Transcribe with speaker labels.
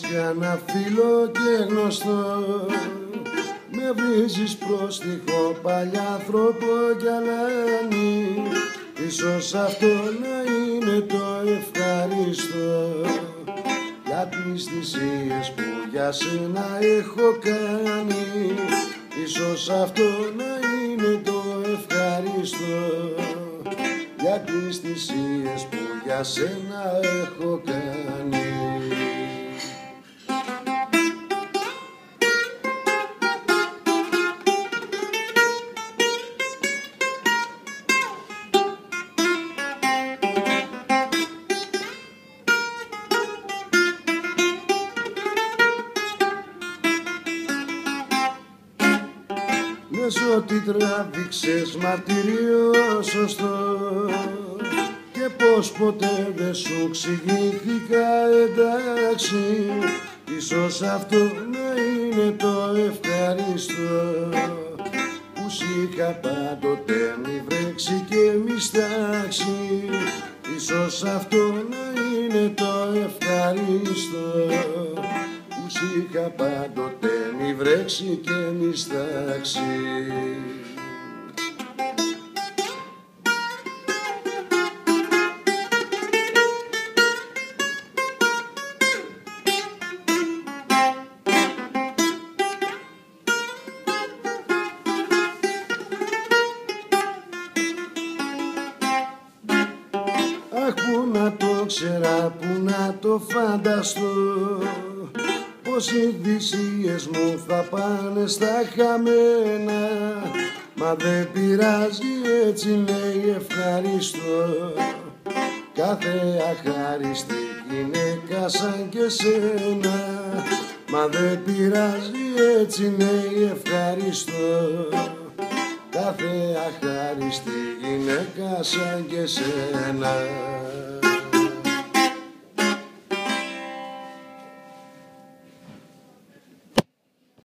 Speaker 1: έχεις κανένα φίλο και γνωστό, με βρίζεις πρόστιχο παλιάνθρωπο κι αλάνι. Ίσως αυτό να είναι το ευχαριστώ για τις θυσίες που για σένα έχω κάνει. Ίσως αυτό να είναι το ευχαριστώ για τις θυσίες που για σένα έχω κάνει. Λες ότι τράβηξες μαρτύριο σωστό και πως ποτέ δεν σου εξηγήθηκα, εντάξει. Ίσως αυτό να είναι το ευχαριστώ που σ' είχα πάντοτε μη βρέξει και μη στάξει. Ίσως αυτό να είναι το ευχαριστώ που σ' είχα πάντοτε μη βρέξει και μη στάξει. Αχ, που να το ξέρα, που να το φανταστώ, πως οι θυσίες μου θα πάνε στα χαμένα. Μα δεν πειράζει, έτσι λέει ευχαριστώ κάθε αχάριστη γυναίκα σαν και σένα. Μα δεν πειράζει, έτσι λέει ευχαριστώ κάθε αχάριστη γυναίκα σαν και σένα.